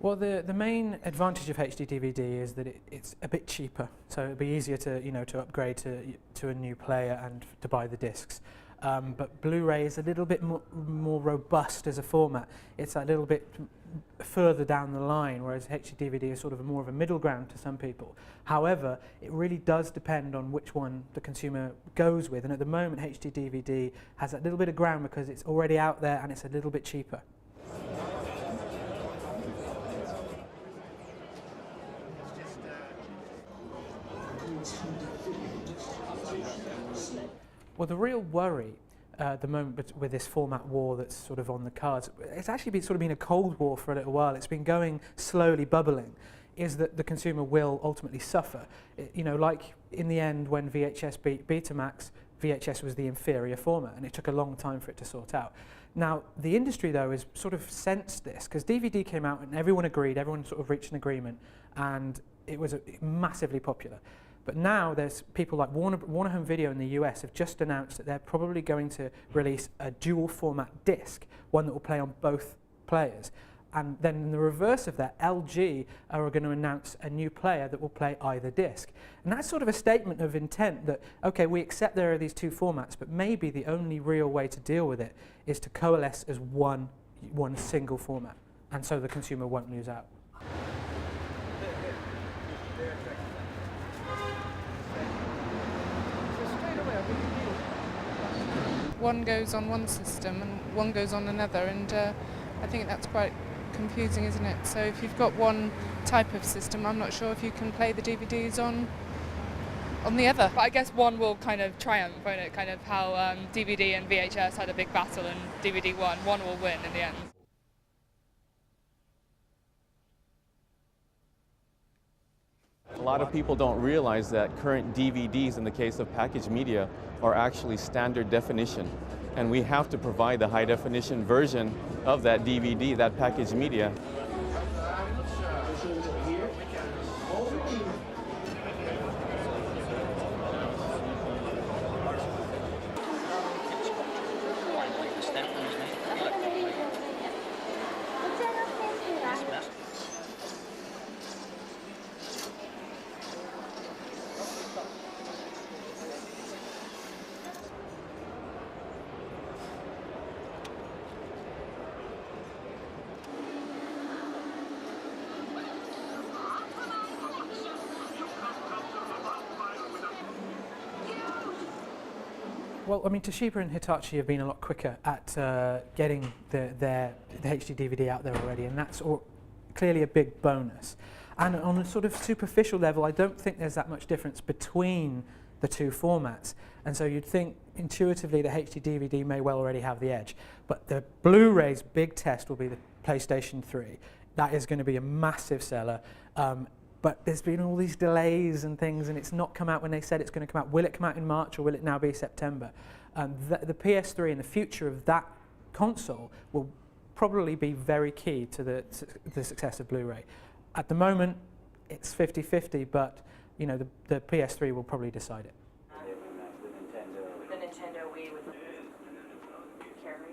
Well, the main advantage of HD DVD is that it's a bit cheaper, so it'll be easier to to upgrade to a new player and to buy the discs. But Blu-ray is a little bit more robust as a format. It's a little bit further down the line, whereas HD DVD is sort of more of a middle ground to some people. However, it really does depend on which one the consumer goes with, and at the moment HD DVD has a little bit of ground because it's already out there and it's a little bit cheaper. Well, the real worry at the moment with this format war that's sort of on the cards, it's actually been a Cold War for a little while. It's been going slowly bubbling, is that the consumer will ultimately suffer. Like in the end when VHS beat Betamax, VHS was the inferior format and it took a long time for it to sort out. Now, the industry though has sort of sensed this because DVD came out and everyone agreed, everyone sort of reached an agreement and it was massively popular. But now there's people like Warner Home Video in the US have just announced that they're probably going to release a dual format disc, one that will play on both players. And then in the reverse of that, LG are going to announce a new player that will play either disc. And that's sort of a statement of intent that, okay, we accept there are these two formats, but maybe the only real way to deal with it is to coalesce as one single format. And so the consumer won't lose out. One goes on one system and one goes on another, and I think that's quite confusing, isn't it? So if you've got one type of system, I'm not sure if you can play the DVDs on the other. But I guess one will kind of triumph, won't it? Kind of how DVD and VHS had a big battle and DVD won. One will win in the end. A lot of people don't realize that current DVDs, in the case of packaged media, are actually standard definition. And we have to provide the high definition version of that DVD, that packaged media. Well, I mean, Toshiba and Hitachi have been a lot quicker at getting the HD DVD out there already, and that's clearly a big bonus. And on a sort of superficial level, I don't think there's that much difference between the two formats. And so you'd think intuitively that HD DVD may well already have the edge. But the Blu-ray's big test will be the PlayStation 3. That is going to be a massive seller. But there's been all these delays and things, and it's not come out when they said it's going to come out. Will it come out in March, or will it now be September? The PS3 and the future of that console will probably be very key to the success of Blu-ray. At the moment, it's 50-50, but the PS3 will probably decide it. The Nintendo Wii with Carrie,